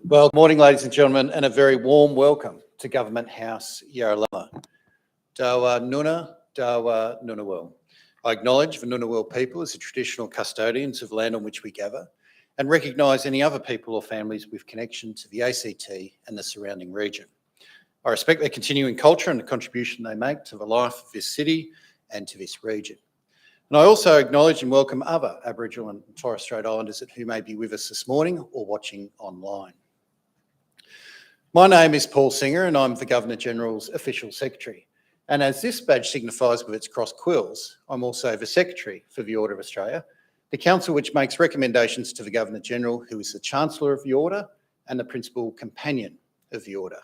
Well, good morning, ladies and gentlemen, and a very warm welcome to Government House, Yarralumla. Dawa Nuna, Dawa Nunawil. I acknowledge the Nunawil people as the traditional custodians of land on which we gather and recognise any other people or families with connection to the ACT and the surrounding region. I respect their continuing culture and the contribution they make to the life of this city and to this region. And I also acknowledge and welcome other Aboriginal and Torres Strait Islanders who may be with us this morning or watching online. My name is Paul Singer and I'm the Governor-General's Official Secretary. And as this badge signifies with its cross quills, I'm also the Secretary for the Order of Australia, the council which makes recommendations to the Governor-General, who is the Chancellor of the Order and the Principal Companion of the Order.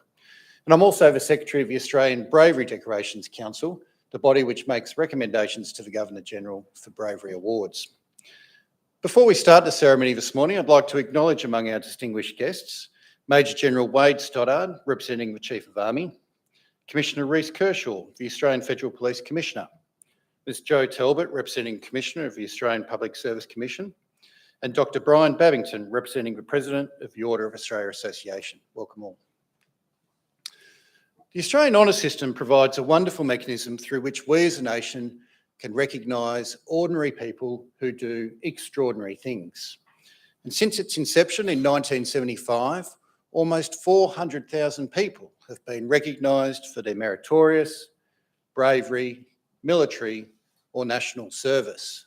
And I'm also the Secretary of the Australian Bravery Decorations Council, the body which makes recommendations to the Governor-General for bravery awards. Before we start the ceremony this morning, I'd like to acknowledge among our distinguished guests Major General Wade Stoddard, representing the Chief of Army, Commissioner Rhys Kershaw, the Australian Federal Police Commissioner, Ms Jo Talbot, representing Commissioner of the Australian Public Service Commission, and Dr Brian Babington, representing the President of the Order of Australia Association. Welcome all. The Australian Honour System provides a wonderful mechanism through which we as a nation can recognise ordinary people who do extraordinary things. And since its inception in 1975, almost 400,000 people have been recognised for their meritorious, bravery, military or national service.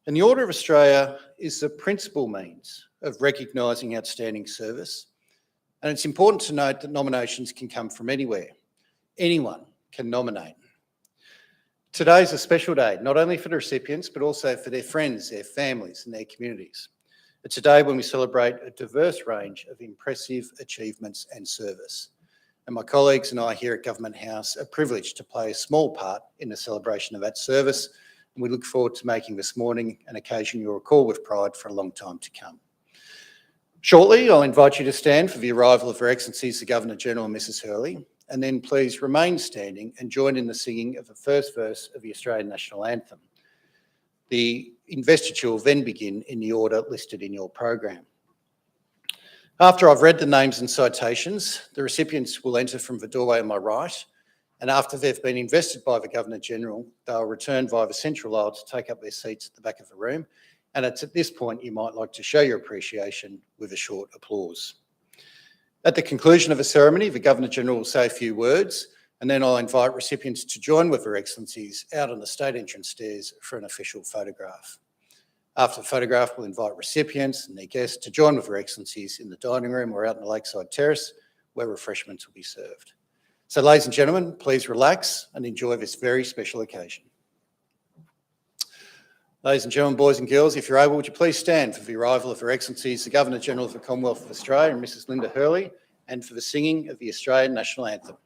And the Order of Australia is the principal means of recognising outstanding service. And it's important to note that nominations can come from anywhere. Anyone can nominate. Today's a special day, not only for the recipients, but also for their friends, their families and their communities. It's a day when we celebrate a diverse range of impressive achievements and service. And my colleagues and I here at Government House are privileged to play a small part in the celebration of that service. And we look forward to making this morning an occasion you'll recall with pride for a long time to come. Shortly, I'll invite you to stand for the arrival of Her Excellencies the Governor-General and Mrs Hurley, and then please remain standing and join in the singing of the first verse of the Australian National Anthem. The investiture will then begin in the order listed in your program. After I've read the names and citations, the recipients will enter from the doorway on my right, and after they've been invested by the Governor-General, they'll return via the central aisle to take up their seats at the back of the room. And it's at this point you might like to show your appreciation with a short applause. At the conclusion of the ceremony, the Governor-General will say a few words, and then I'll invite recipients to join with Her Excellencies out on the state entrance stairs for an official photograph. After the photograph, we'll invite recipients and their guests to join with Her Excellencies in the dining room or out in the lakeside terrace where refreshments will be served. So ladies and gentlemen, please relax and enjoy this very special occasion. Ladies and gentlemen, boys and girls, if you're able, would you please stand for the arrival of Her Excellencies the Governor-General of the Commonwealth of Australia and Mrs Linda Hurley, and for the singing of the Australian National Anthem.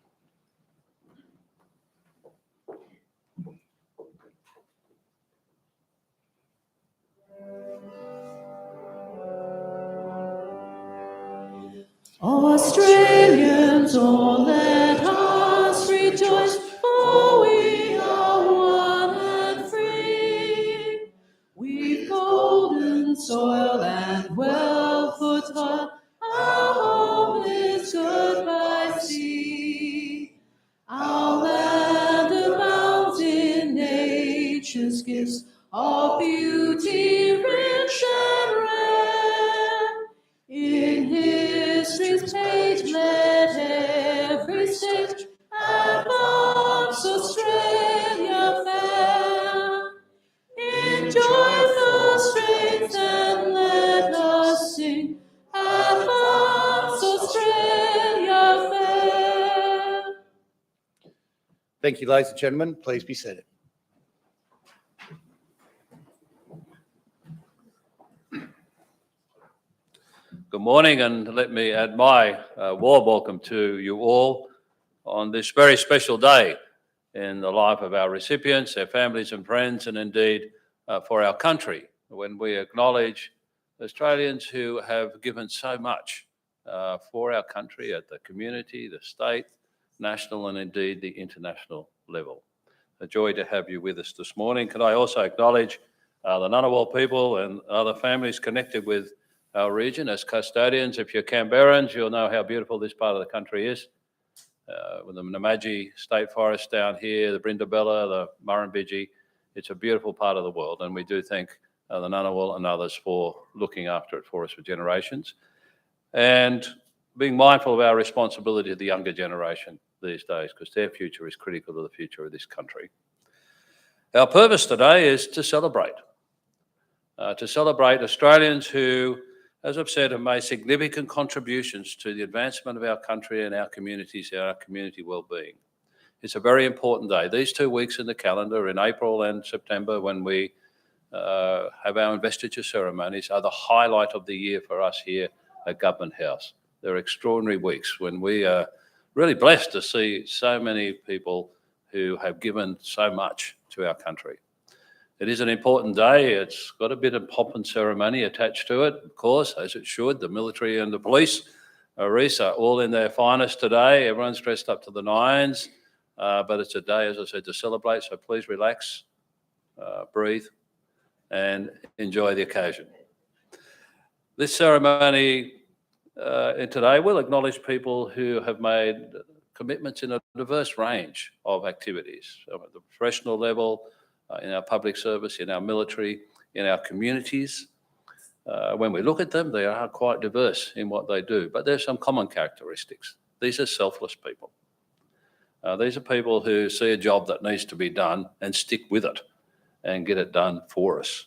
Australians, all let us rejoice, for we are one and free. We've golden soil and wealth for toil, our home is good by sea. Our land abounds in nature's gifts of beauty rich and rare. In history's page let every state advance Australia fair. In joyful strains and let us sing, advance Australia fair. Thank you, ladies and gentlemen. Please be seated. Good morning, and let me add my warm welcome to you all on this very special day in the life of our recipients, their families and friends, and indeed for our country, when we acknowledge Australians who have given so much for our country at the community, the state, national and indeed the international level. A joy to have you with us this morning. Can I also acknowledge the Ngunnawal people and other families connected with our region as custodians. If you're Canberrans, you'll know how beautiful this part of the country is. With the Namadgi State Forest down here, the Brindabella, the Murrumbidgee, it's a beautiful part of the world, and we do thank the Ngunnawal and others for looking after it for us for generations, and being mindful of our responsibility to the younger generation these days, because their future is critical to the future of this country. Our purpose today is to celebrate Australians who, as I've said, have made significant contributions to the advancement of our country and our communities, our community well-being. It's a very important day. These 2 weeks in the calendar, in April and September, when we have our investiture ceremonies, are the highlight of the year for us here at Government House. They're extraordinary weeks when we are really blessed to see so many people who have given so much to our country. It is an important day. It's got a bit of pomp and ceremony attached to it, of course, as it should. The military and the police, Reece, are all in their finest today. Everyone's dressed up to the nines, but it's a day, as I said, to celebrate. So please relax, breathe, and enjoy the occasion. This ceremony today will acknowledge people who have made commitments in a diverse range of activities, at the professional level, in our public service, in our military, in our communities. When we look at them, they are quite diverse in what they do, but there's some common characteristics. These are selfless people. These are people who see a job that needs to be done and stick with it and get it done for us.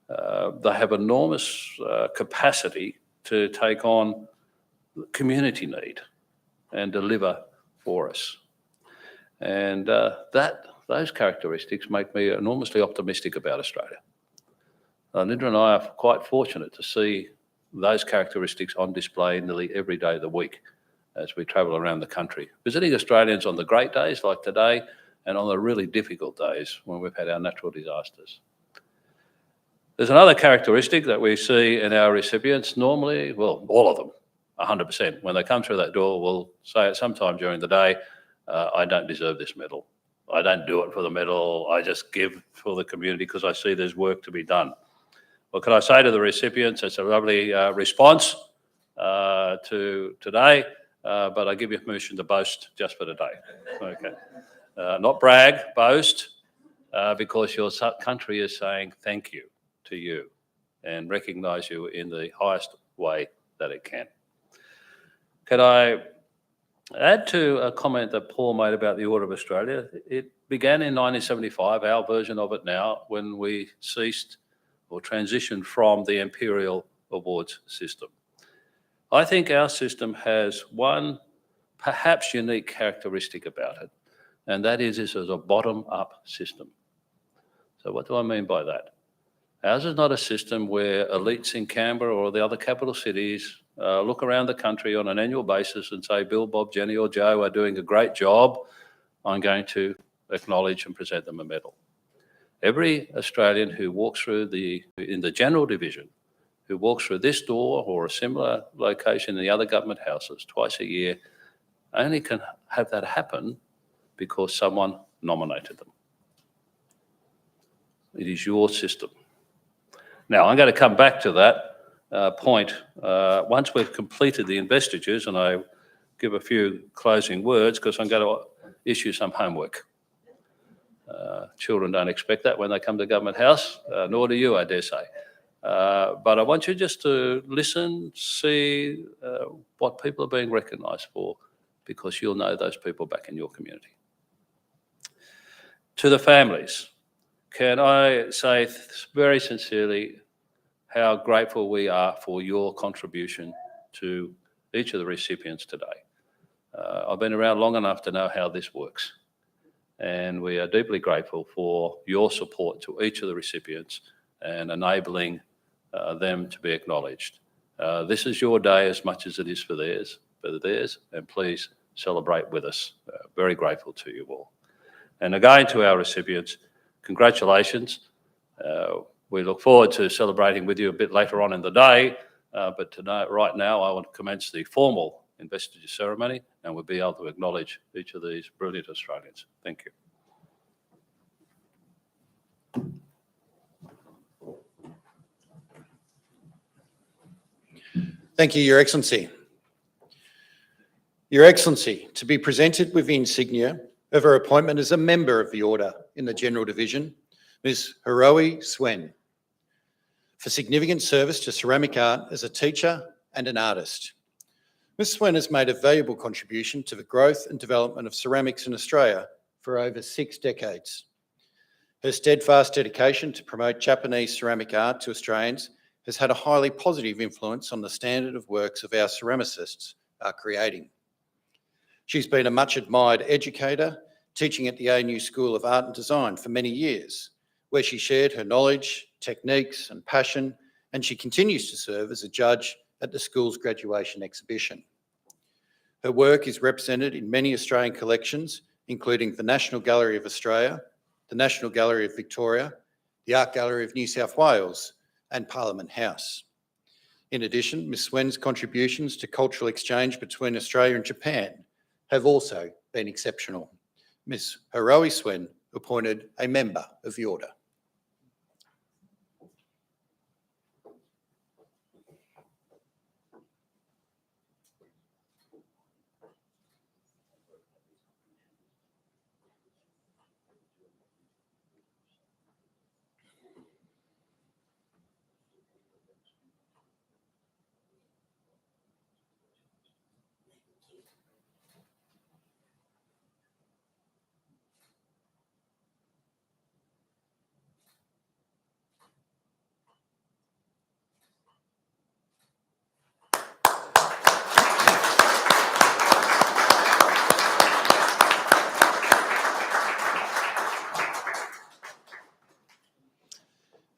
They have enormous capacity to take on community need and deliver for us. And those characteristics make me enormously optimistic about Australia. Nindra and I are quite fortunate to see those characteristics on display nearly every day of the week as we travel around the country, visiting Australians on the great days like today and on the really difficult days when we've had our natural disasters. There's another characteristic that we see in our recipients normally, well, all of them, 100%. When they come through that door, will say at some time during the day, I don't deserve this medal. I don't do it for the medal. I just give for the community because I see there's work to be done. What can I say to the recipients? It's a lovely response to today, but I give you permission to boast just for today. Okay. Not brag, boast, because your country is saying thank you to you and recognise you in the highest way that it can. Can I add to a comment that Paul made about the Order of Australia? It began in 1975, our version of it now, when we ceased or transitioned from the imperial awards system. I think our system has one perhaps unique characteristic about it, and that is this is a bottom-up system. So what do I mean by that? Ours is not a system where elites in Canberra or the other capital cities look around the country on an annual basis and say, Bill, Bob, Jenny or Joe are doing a great job. I'm going to acknowledge and present them a medal. Every Australian who walks through in the general division, who walks through this door or a similar location in the other government houses twice a year, only can have that happen because someone nominated them. It is your system. Now, I'm going to come back to that point once we've completed the investitures, and I give a few closing words because I'm going to issue some homework. Children don't expect that when they come to Government House, nor do you, I dare say. But I want you just to listen, see what people are being recognised for, because you'll know those people back in your community. To the families, can I say very sincerely how grateful we are for your contribution to each of the recipients today. I've been around long enough to know how this works, and we are deeply grateful for your support to each of the recipients and enabling them to be acknowledged. This is your day as much as it is for theirs, and please celebrate with us. Very grateful to you all. And again, to our recipients, congratulations. We look forward to celebrating with you a bit later on in the day, but right now I want to commence the formal investiture ceremony, and we'll be able to acknowledge each of these brilliant Australians. Thank you. Thank you, Your Excellency. Your Excellency, to be presented with the insignia of her appointment as a member of the Order in the General Division, Ms. Hiroe Swen, for significant service to ceramic art as a teacher and an artist. Ms. Swen has made a valuable contribution to the growth and development of ceramics in Australia for over 6 decades. Her steadfast dedication to promote Japanese ceramic art to Australians has had a highly positive influence on the standard of works of our ceramicists are creating. She's been a much admired educator, teaching at the ANU School of Art and Design for many years, where she shared her knowledge, techniques and passion, and she continues to serve as a judge at the school's graduation exhibition. Her work is represented in many Australian collections, including the National Gallery of Australia, the National Gallery of Victoria, the Art Gallery of New South Wales, and Parliament House. In addition, Ms. Swen's contributions to cultural exchange between Australia and Japan have also been exceptional. Ms. Hiroe Swen appointed a member of the Order.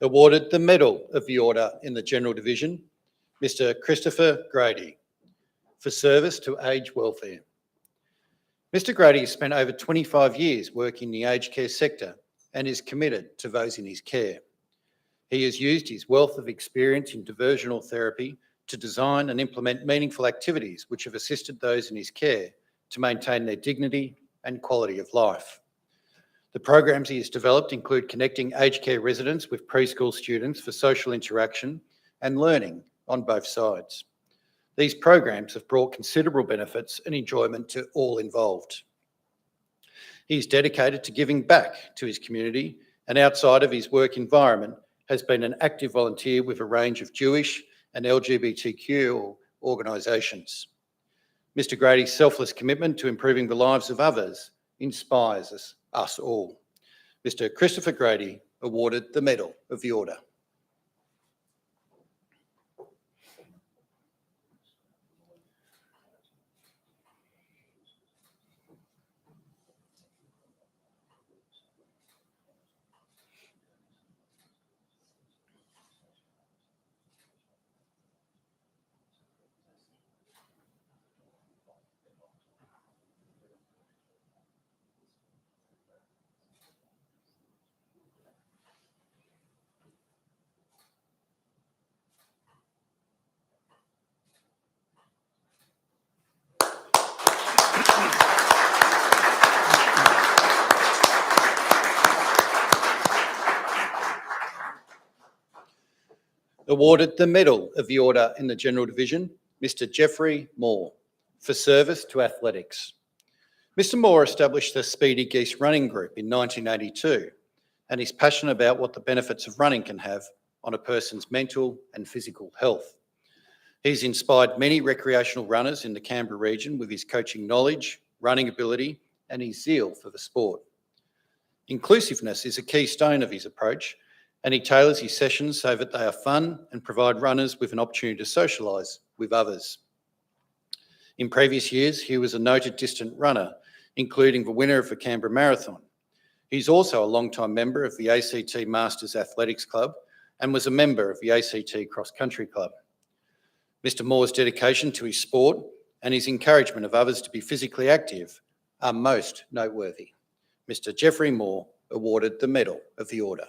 Awarded the Medal of the Order in the General Division, Mr. Christopher Grady, for service to aged welfare. Mr. Grady has spent over 25 years working in the aged care sector and is committed to those in his care. He has used his wealth of experience in diversional therapy to design and implement meaningful activities which have assisted those in his care to maintain their dignity and quality of life. The programs he has developed include connecting aged care residents with preschool students for social interaction and learning on both sides. These programs have brought considerable benefits and enjoyment to all involved. He is dedicated to giving back to his community and outside of his work environment has been an active volunteer with a range of Jewish and LGBTQ organisations. Mr. Grady's selfless commitment to improving the lives of others inspires us all. Mr. Christopher Grady awarded the Medal of the Order. Awarded the Medal of the Order in the General Division, Mr. Jeffrey Moore, for service to athletics. Mr. Moore established the Speedy Geese Running Group in 1982 and is passionate about what the benefits of running can have on a person's mental and physical health. He's inspired many recreational runners in the Canberra region with his coaching knowledge, running ability, and his zeal for the sport. Inclusiveness is a keystone of his approach, and he tailors his sessions so that they are fun and provide runners with an opportunity to socialise with others. In previous years, he was a noted distant runner, including the winner of the Canberra Marathon. He's also a long-time member of the ACT Masters Athletics Club and was a member of the ACT Cross Country Club. Mr. Moore's dedication to his sport and his encouragement of others to be physically active are most noteworthy. Mr. Jeffrey Moore awarded the Medal of the Order.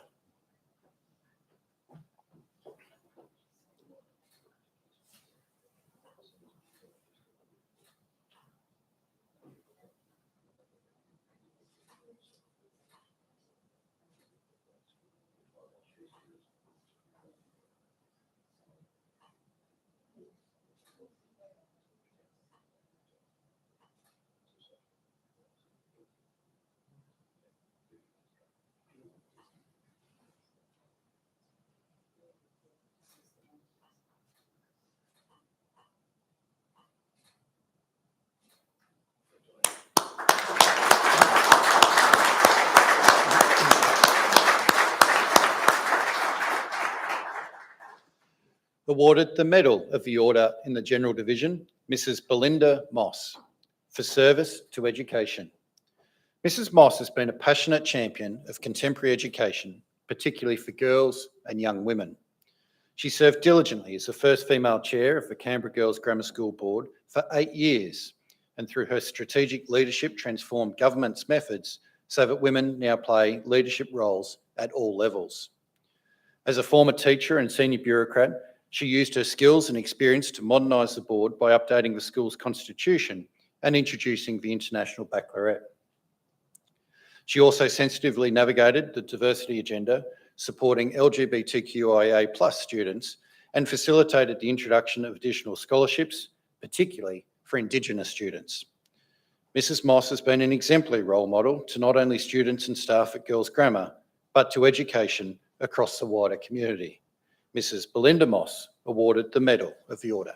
Awarded the Medal of the Order in the General Division, Mrs. Belinda Moss, for service to education. Mrs. Moss has been a passionate champion of contemporary education, particularly for girls and young women. She served diligently as the first female chair of the Canberra Girls Grammar School Board for 8 years, and through her strategic leadership transformed government's methods so that women now play leadership roles at all levels. As a former teacher and senior bureaucrat, she used her skills and experience to modernise the board by updating the school's constitution and introducing the International Baccalaureate. She also sensitively navigated the diversity agenda, supporting LGBTQIA+ students, and facilitated the introduction of additional scholarships, particularly for Indigenous students. Mrs. Moss has been an exemplary role model to not only students and staff at Girls Grammar, but to education across the wider community. Mrs. Belinda Moss, awarded the Medal of the Order.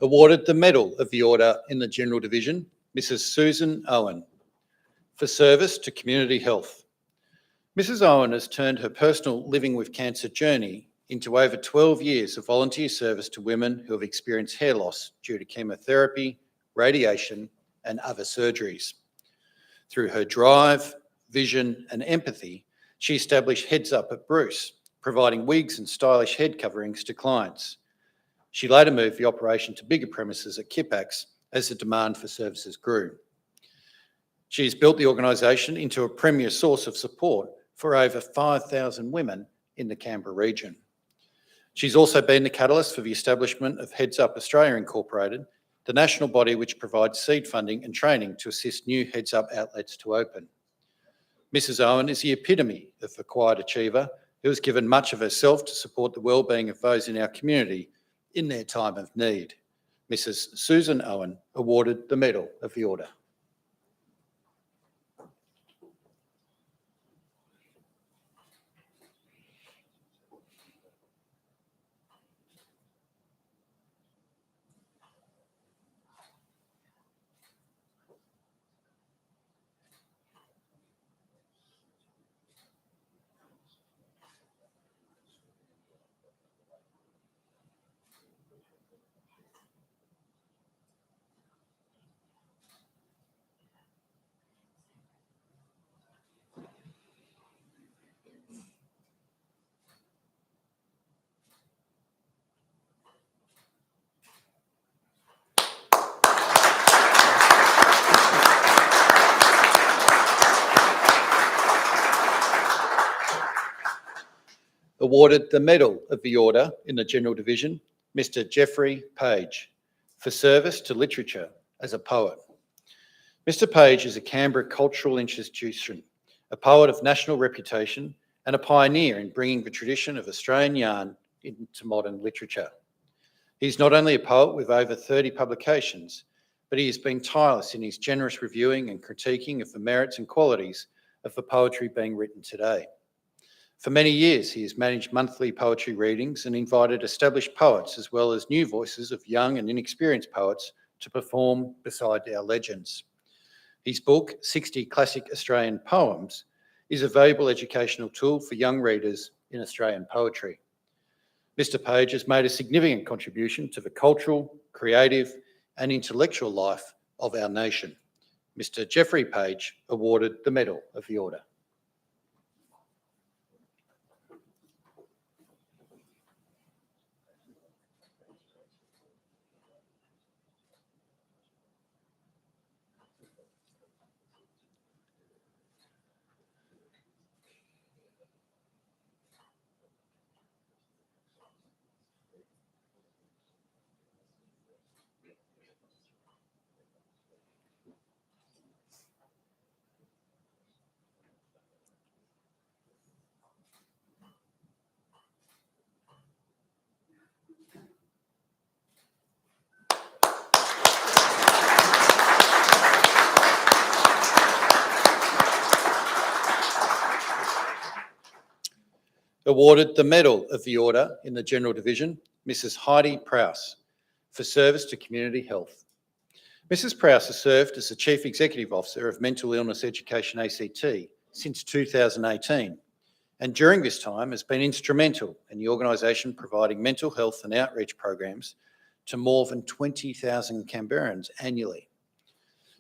Awarded the Medal of the Order in the General Division, Mrs. Susan Owen, for service to community health. Mrs. Owen has turned her personal living with cancer journey into over 12 years of volunteer service to women who have experienced hair loss due to chemotherapy, radiation, and other surgeries. Through her drive, vision, and empathy, she established Heads Up at Bruce, providing wigs and stylish head coverings to clients. She later moved the operation to bigger premises at Kipax as the demand for services grew. She has built the organisation into a premier source of support for over 5,000 women in the Canberra region. She's also been the catalyst for the establishment of Heads Up Australia Incorporated, the national body which provides seed funding and training to assist new Heads Up outlets to open. Mrs. Owen is the epitome of a quiet achiever who has given much of herself to support the wellbeing of those in our community in their time of need. Mrs. Susan Owen, awarded the Medal of the Order. Awarded the Medal of the Order in the General Division, Mr. Geoffrey Page, for service to literature as a poet. Mr. Page is a Canberra cultural institution, a poet of national reputation and a pioneer in bringing the tradition of Australian yarn into modern literature. He's not only a poet with over 30 publications, but he has been tireless in his generous reviewing and critiquing of the merits and qualities of the poetry being written today. For many years, he has managed monthly poetry readings and invited established poets as well as new voices of young and inexperienced poets to perform beside our legends. His book, 60 Classic Australian Poems, is a valuable educational tool for young readers in Australian poetry. Mr. Page has made a significant contribution to the cultural, creative and intellectual life of our nation. Mr. Geoffrey Page, awarded the Medal of the Order. awarded the Medal of the Order in the General Division, Mrs. Heidi Prowse, for service to community health. Mrs. Prowse has served as the Chief Executive Officer of Mental Illness Education ACT since 2018, and during this time has been instrumental in the organisation providing mental health and outreach programs to more than 20,000 Canberrans annually.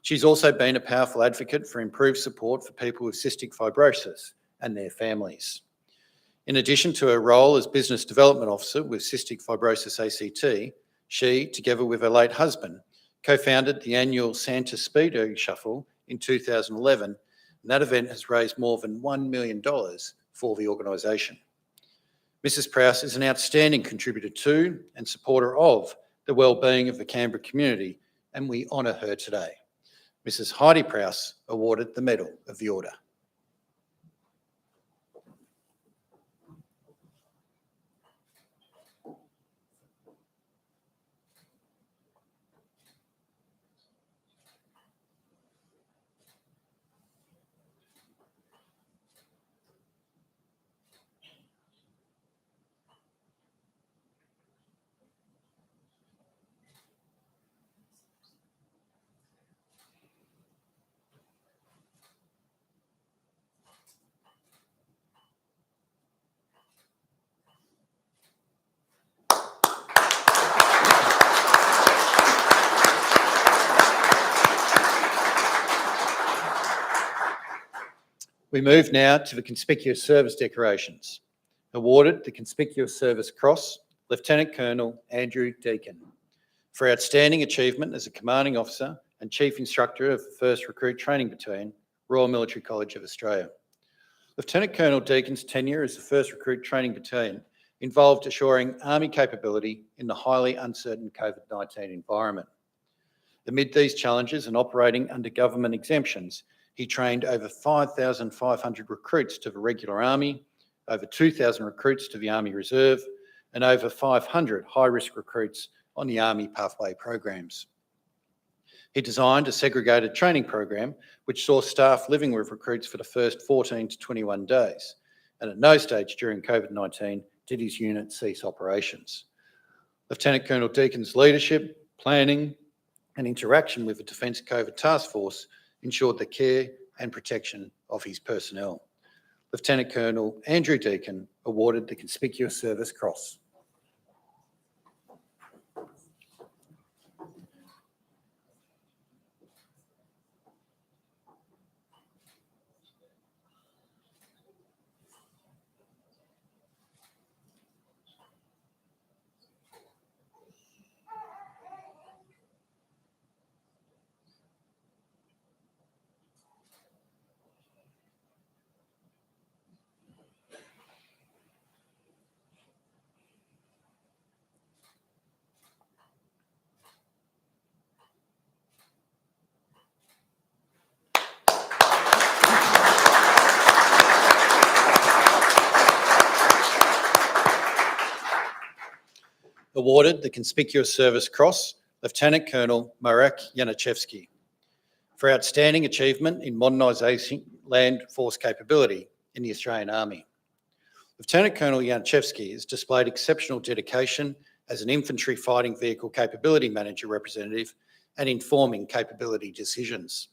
She's also been a powerful advocate for improved support for people with cystic fibrosis and their families. In addition to her role as Business Development Officer with Cystic Fibrosis ACT, she, together with her late husband, co-founded the annual Santa Speedo Shuffle in 2011, and that event has raised more than $1 million for the organisation. Mrs. Prowse is an outstanding contributor to and supporter of the well-being of the Canberra community, and we honour her today. Mrs. Heidi Prowse awarded the Medal of the Order. We move now to the Conspicuous Service Decorations. Awarded the Conspicuous Service Cross, Lieutenant Colonel Andrew Deakin, for outstanding achievement as a Commanding Officer and Chief Instructor of the 1st Recruit Training Battalion, Royal Military College of Australia. Lieutenant Colonel Deakin's tenure as the 1st Recruit Training Battalion involved assuring Army capability in the highly uncertain COVID-19 environment. Amid these challenges and operating under government exemptions, he trained over 5,500 recruits to the regular Army, over 2,000 recruits to the Army Reserve, and over 500 high-risk recruits on the Army Pathway programs. He designed a segregated training program which saw staff living with recruits for the first 14 to 21 days, and at no stage during COVID-19 did his unit cease operations. Lieutenant Colonel Deakin's leadership, planning, and interaction with the Defence COVID Task Force ensured the care and protection of his personnel. Lieutenant Colonel Andrew Deakin awarded the Conspicuous Service Cross. Awarded the Conspicuous Service Cross, Lieutenant Colonel Marek Yanichevsky, for outstanding achievement in modernisation land force capability in the Australian Army. Lieutenant Colonel Yanichevsky has displayed exceptional dedication as an infantry fighting vehicle capability manager representative and informing capability decisions.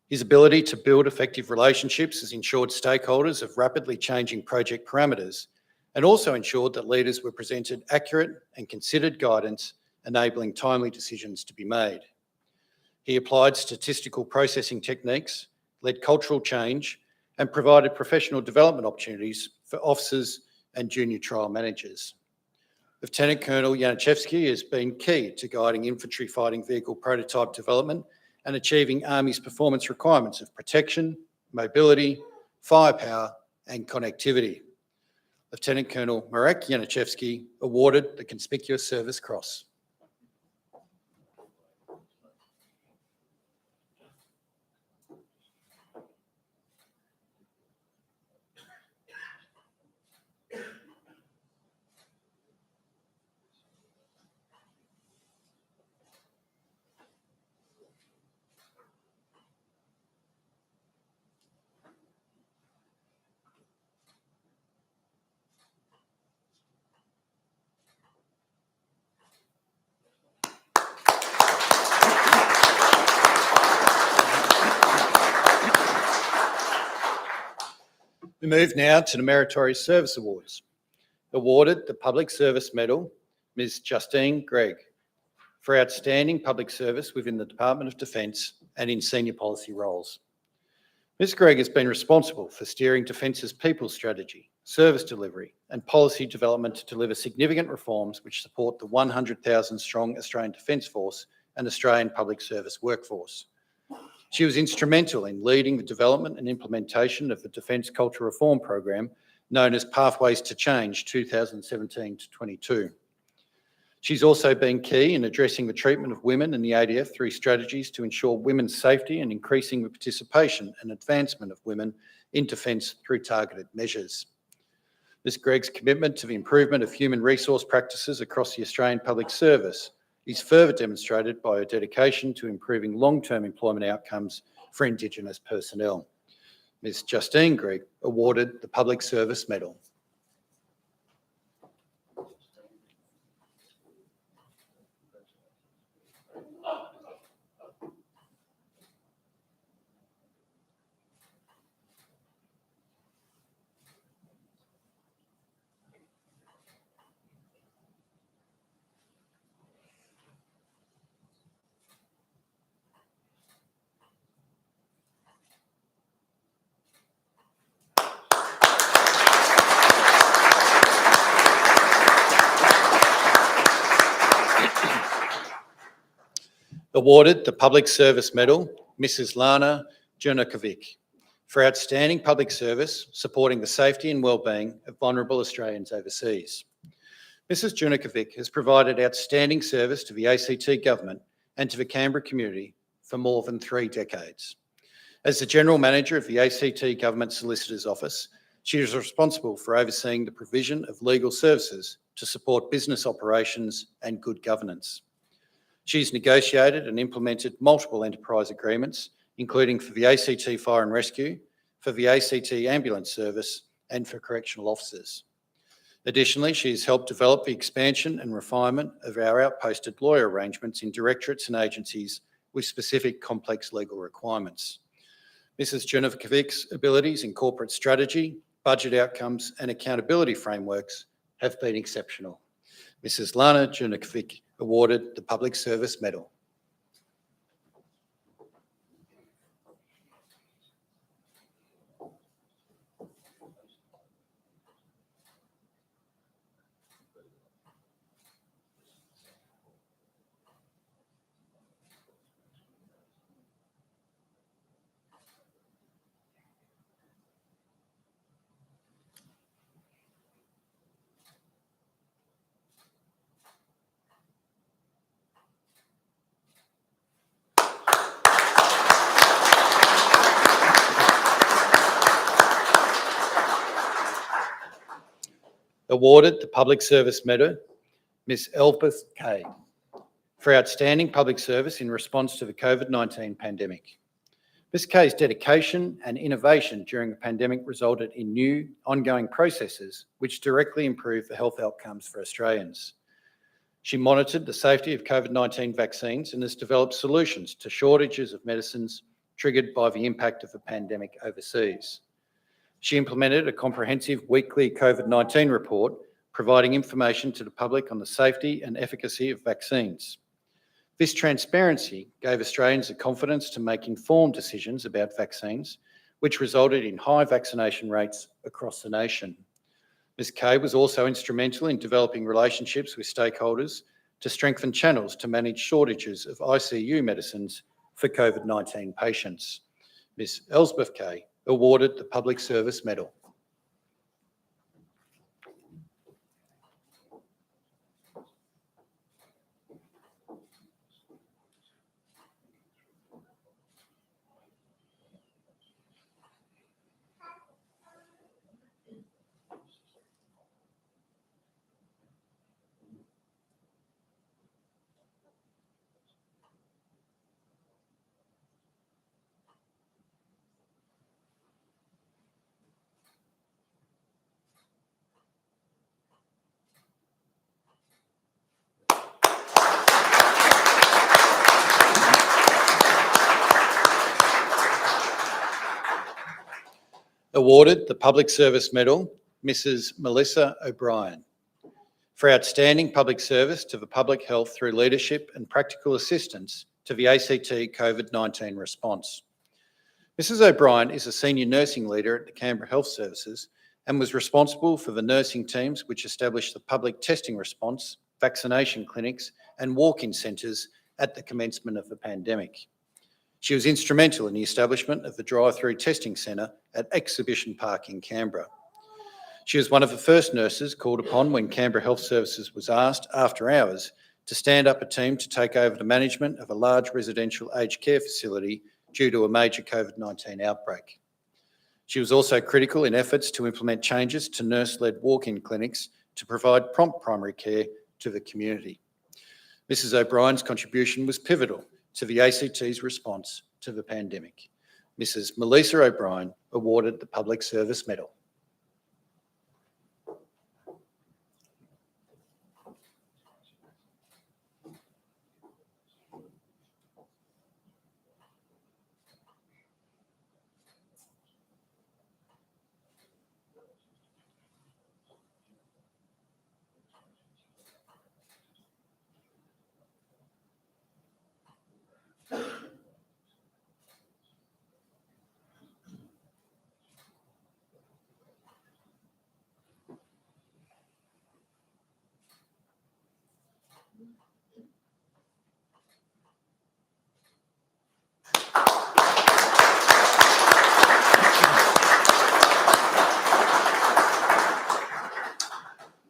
His ability to build effective relationships has ensured stakeholders of rapidly changing project parameters and also ensured that leaders were presented accurate and considered guidance, enabling timely decisions to be made. He applied statistical processing techniques, led cultural change, and provided professional development opportunities for officers and junior trial managers. Lieutenant Colonel Yanichevsky has been key to guiding infantry fighting vehicle prototype development and achieving Army's performance requirements of protection, mobility, firepower, and connectivity. Lieutenant Colonel Marek Yanichevsky awarded the Conspicuous Service Cross. We move now to the Meritorious Service Awards. Awarded the Public Service Medal, Ms Justine Gregg, for outstanding public service within the Department of Defence and in senior policy roles. Ms Gregg has been responsible for steering Defence's people strategy, service delivery and policy development to deliver significant reforms which support the 100,000 strong Australian Defence Force and Australian public service workforce. She was instrumental in leading the development and implementation of the Defence Culture Reform Program known as Pathways to Change 2017 to 22. She's also been key in addressing the treatment of women in the ADF through strategies to ensure women's safety and increasing the participation and advancement of women in defence through targeted measures. Ms Gregg's commitment to the improvement of human resource practices across the Australian Public Service is further demonstrated by her dedication to improving long-term employment outcomes for Indigenous personnel. Ms Justine Gregg, awarded the Public Service Medal. Awarded the Public Service Medal, Mrs Lana Jurnakovic, for outstanding public service supporting the safety and wellbeing of vulnerable Australians overseas. Mrs Jurnakovic has provided outstanding service to the ACT Government and to the Canberra community for more than 3 decades. As the General Manager of the ACT Government Solicitor's Office, she is responsible for overseeing the provision of legal services to support business operations and good governance. She's negotiated and implemented multiple enterprise agreements, including for the ACT Fire and Rescue, for the ACT Ambulance Service, and for correctional officers. Additionally, she has helped develop the expansion and refinement of our outposted lawyer arrangements in directorates and agencies with specific complex legal requirements. Mrs Jurnakovic's abilities in corporate strategy, budget outcomes, and accountability frameworks have been exceptional. Mrs Lana Jurnakovic, awarded the Public Service Medal. Awarded the Public Service Medal, Ms Elspeth Kay, for outstanding public service in response to the COVID-19 pandemic. Ms Kay's dedication and innovation during the pandemic resulted in new ongoing processes which directly improve the health outcomes for Australians. She monitored the safety of COVID-19 vaccines and has developed solutions to shortages of medicines triggered by the impact of the pandemic overseas. She implemented a comprehensive weekly COVID-19 report, providing information to the public on the safety and efficacy of vaccines. This transparency gave Australians the confidence to make informed decisions about vaccines, which resulted in high vaccination rates across the nation. Ms Kay was also instrumental in developing relationships with stakeholders to strengthen channels to manage shortages of ICU medicines for COVID-19 patients. Ms Elspeth Kay, awarded the Public Service Medal. Awarded the Public Service Medal, Mrs. Melissa O'Brien, for outstanding public service to the public health through leadership and practical assistance to the ACT COVID-19 response. Mrs. O'Brien is a senior nursing leader at the Canberra Health Services and was responsible for the nursing teams which established the public testing response, vaccination clinics and walk-in centres at the commencement of the pandemic. She was instrumental in the establishment of the drive-through testing centre at Exhibition Park in Canberra. She was one of the first nurses called upon when Canberra Health Services was asked, after hours, to stand up a team to take over the management of a large residential aged care facility due to a major COVID-19 outbreak. She was also critical in efforts to implement changes to nurse-led walk-in clinics to provide prompt primary care to the community. Mrs. O'Brien's contribution was pivotal to the ACT's response to the pandemic. Mrs. Melissa O'Brien awarded the Public Service Medal.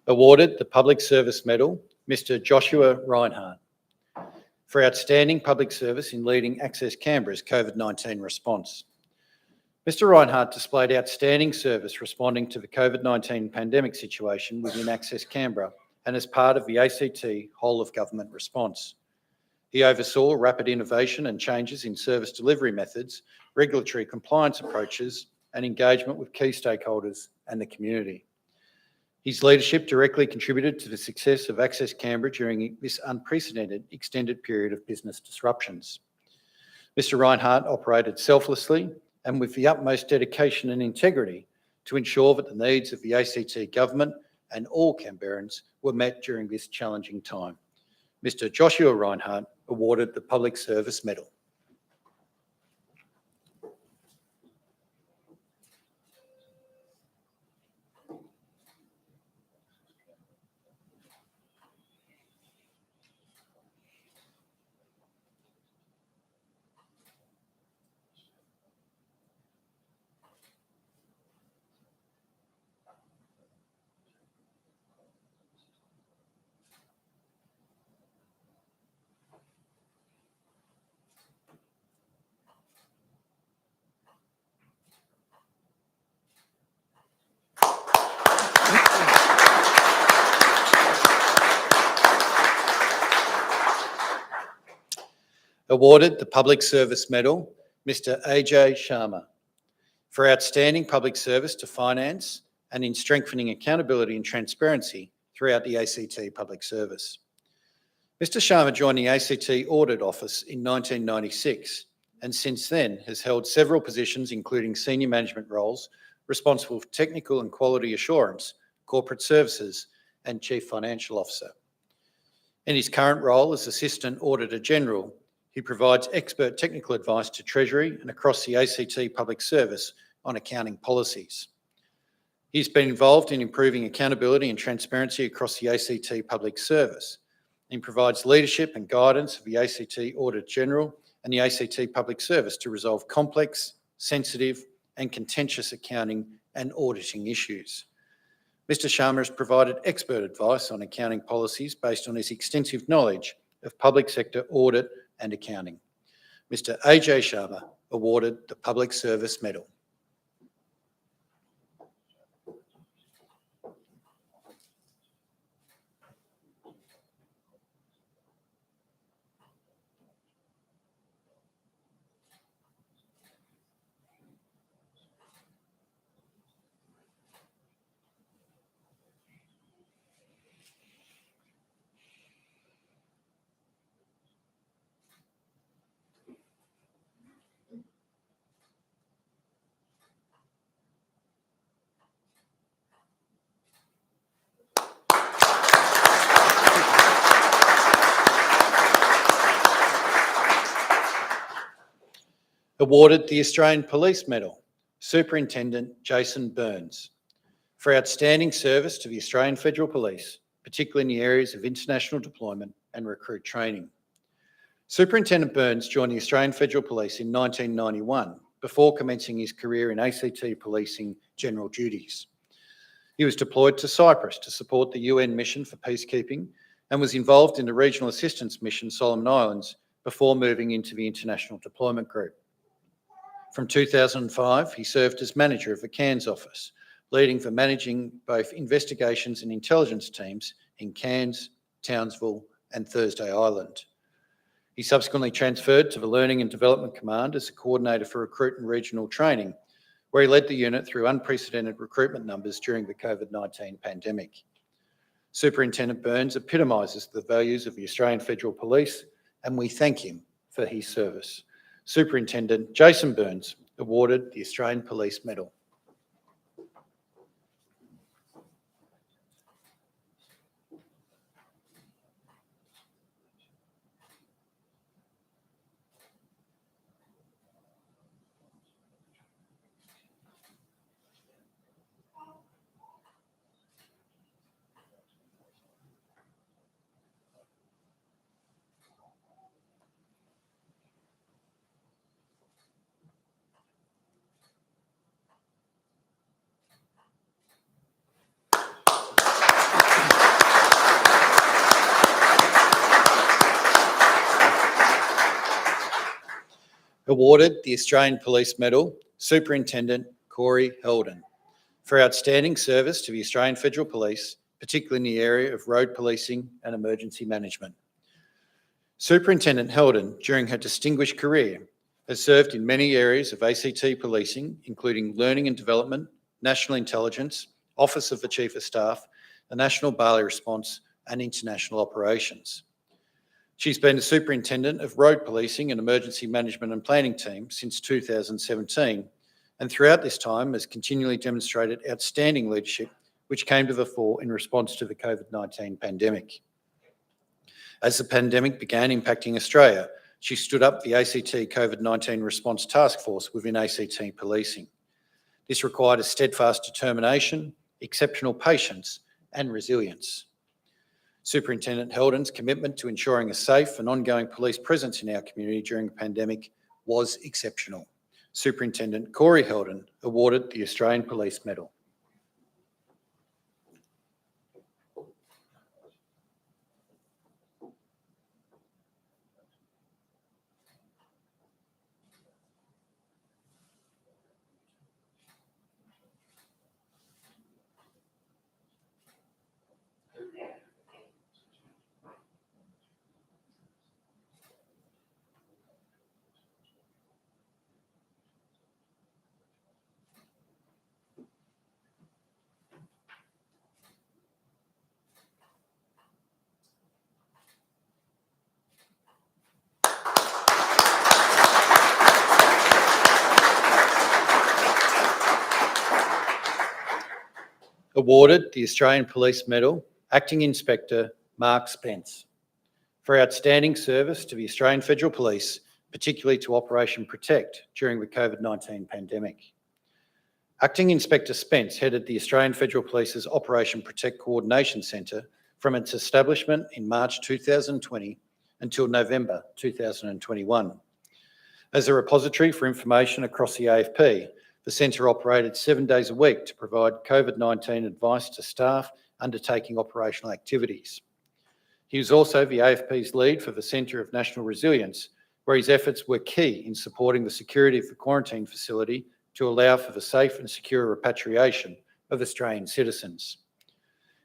Awarded the Public Service Medal, Mr. Joshua Reinhardt, for outstanding public service in leading Access Canberra's COVID-19 response. Mr. Reinhardt displayed outstanding service responding to the COVID-19 pandemic situation within Access Canberra and as part of the ACT whole of government response. He oversaw rapid innovation and changes in service delivery methods, regulatory compliance approaches, and engagement with key stakeholders and the community. His leadership directly contributed to the success of Access Canberra during this unprecedented extended period of business disruptions. Mr. Reinhardt operated selflessly and with the utmost dedication and integrity to ensure that the needs of the ACT government and all Canberrans were met during this challenging time. Mr. Joshua Reinhardt awarded the Public Service Medal. Awarded the Public Service Medal, Mr. AJ Sharma, for outstanding public service to finance and in strengthening accountability and transparency throughout the ACT public service. Mr. Sharma joined the ACT Audit Office in 1996 and since then has held several positions including senior management roles responsible for technical and quality assurance, corporate services and Chief Financial Officer. In his current role as Assistant Auditor General, he provides expert technical advice to Treasury and across the ACT public service on accounting policies. He's been involved in improving accountability and transparency across the ACT public service. He provides leadership and guidance of the ACT Auditor General and the ACT public service to resolve complex, sensitive and contentious accounting and auditing issues. Mr. Sharma has provided expert advice on accounting policies based on his extensive knowledge of public sector audit and accounting. Mr. AJ Sharma awarded the Public Service Medal. Awarded the Australian Police Medal, Superintendent Jason Burns, for outstanding service to the Australian Federal Police, particularly in the areas of international deployment and recruit training. Superintendent Burns joined the Australian Federal Police in 1991 before commencing his career in ACT policing general duties. He was deployed to Cyprus to support the UN mission for peacekeeping and was involved in the Regional Assistance Mission Solomon Islands before moving into the International Deployment Group. From 2005, he served as manager of the Cairns office, leading for managing both investigations and intelligence teams in Cairns, Townsville and Thursday Island. He subsequently transferred to the Learning and Development Command as a coordinator for recruit and regional training, where he led the unit through unprecedented recruitment numbers during the COVID-19 pandemic. Superintendent Burns epitomises the values of the Australian Federal Police, and we thank him for his service. Superintendent Jason Burns awarded the Australian Police Medal. Awarded the Australian Police Medal, Superintendent Corey Heldon, for outstanding service to the Australian Federal Police, particularly in the area of road policing and emergency management. Superintendent Heldon, during her distinguished career, has served in many areas of ACT policing, including learning and development, national intelligence, Office of the Chief of Staff, the National Bali Response and international operations. She's been the Superintendent of Road Policing and Emergency Management and Planning Team since 2017, and throughout this time has continually demonstrated outstanding leadership, which came to the fore in response to the COVID-19 pandemic. As the pandemic began impacting Australia, she stood up the ACT COVID-19 Response Task Force within ACT Policing. This required a steadfast determination, exceptional patience and resilience. Superintendent Heldon's commitment to ensuring a safe and ongoing police presence in our community during the pandemic was exceptional. Superintendent Corey Heldon awarded the Australian Police Medal. Awarded the Australian Police Medal, Acting Inspector Mark Spence, for outstanding service to the Australian Federal Police, particularly to Operation Protect during the COVID-19 pandemic. Acting Inspector Spence headed the Australian Federal Police's Operation Protect Coordination Centre from its establishment in March 2020 until November 2021. As a repository for information across the AFP, the centre operated 7 days a week to provide COVID-19 advice to staff undertaking operational activities. He was also the AFP's lead for the Centre of National Resilience, where his efforts were key in supporting the security of the quarantine facility to allow for the safe and secure repatriation of Australian citizens.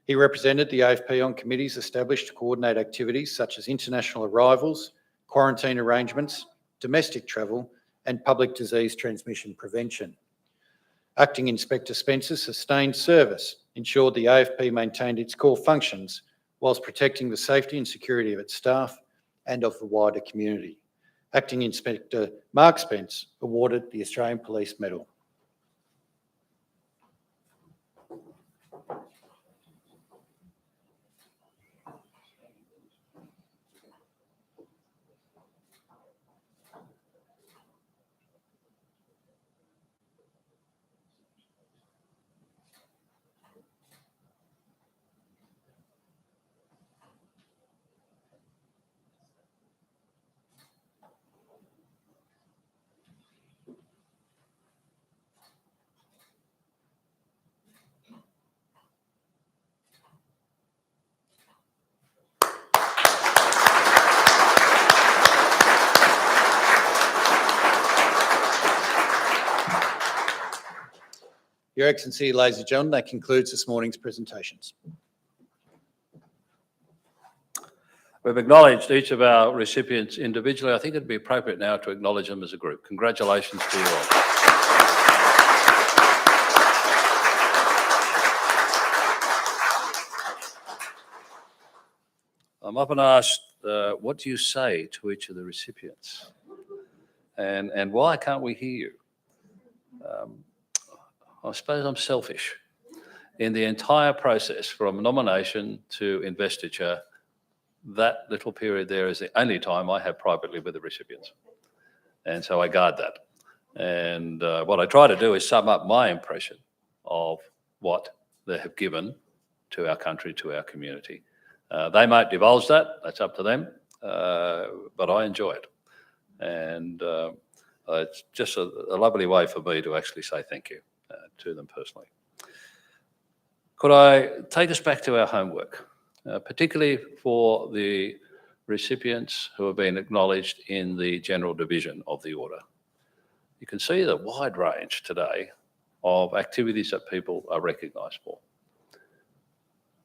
He represented the AFP on committees established to coordinate activities such as international arrivals, quarantine arrangements, domestic travel, and public disease transmission prevention. Acting Inspector Spence's sustained service ensured the AFP maintained its core functions whilst protecting the safety and security of its staff and of the wider community. Acting Inspector Mark Spence awarded the Australian Police Medal. Your Excellency, ladies and gentlemen, that concludes this morning's presentations. We've acknowledged each of our recipients individually. I think it'd be appropriate now to acknowledge them as a group. Congratulations to you all. I'm often asked, what do you say to each of the recipients? And why can't we hear you? I suppose I'm selfish. In the entire process, from nomination to investiture, that little period there is the only time I have privately with the recipients. And so I guard that. And what I try to do is sum up my impression of what they have given to our country, to our community. They might divulge that, that's up to them, but I enjoy it. And it's just a lovely way for me to actually say thank you to them personally. Could I take us back to our homework, particularly for the recipients who have been acknowledged in the general division of the order? You can see the wide range today of activities that people are recognised for.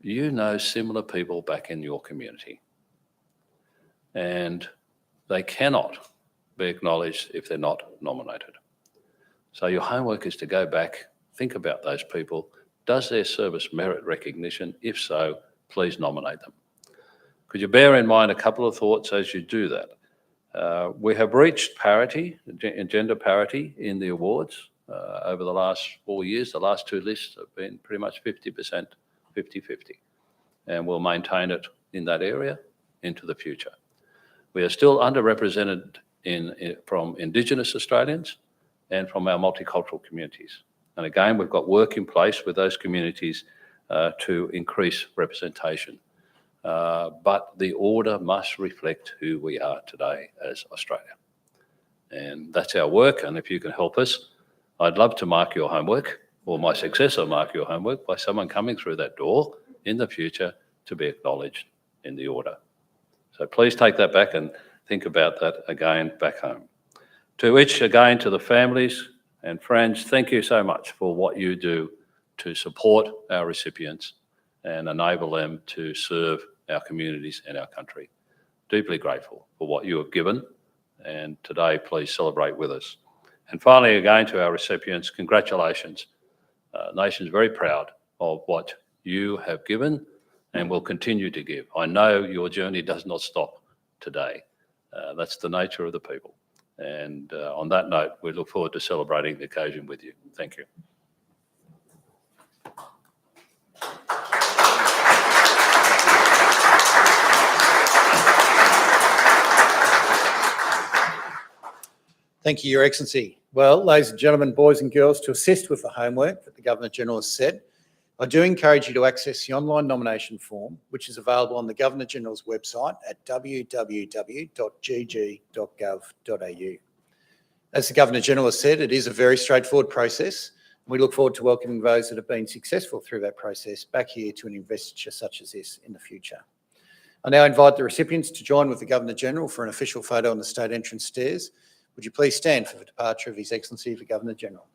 You know similar people back in your community, and they cannot be acknowledged if they're not nominated. So your homework is to go back, think about those people. Does their service merit recognition? If so, please nominate them. Could you bear in mind a couple of thoughts as you do that? We have reached parity, gender parity in the awards over the last 4 years. The last two lists have been pretty much 50%, 50-50. And we'll maintain it in that area into the future. We are still underrepresented from Indigenous Australians and from our multicultural communities. And again, we've got work in place with those communities to increase representation. But the order must reflect who we are today as Australia. And that's our work. And if you can help us, I'd love to mark your homework, or my successor mark your homework, by someone coming through that door in the future to be acknowledged in the order. So please take that back and think about that again back home. To each, again, to the families and friends, thank you so much for what you do to support our recipients and enable them to serve our communities and our country. Deeply grateful for what you have given, and today please celebrate with us. And finally, again, to our recipients, congratulations. Nation's very proud of what you have given and will continue to give. I know your journey does not stop today. That's the nature of the people. And on that note, we look forward to celebrating the occasion with you. Thank you. Thank you, Your Excellency. Well, ladies and gentlemen, boys and girls, to assist with the homework that the Governor-General has said, I do encourage you to access the online nomination form, which is available on the Governor-General's website at www.gg.gov.au. As the Governor-General has said, it is a very straightforward process. We look forward to welcoming those that have been successful through that process back here to an investiture such as this in the future. I now invite the recipients to join with the Governor-General for an official photo on the state entrance stairs. Would you please stand for the departure of His Excellency the Governor-General?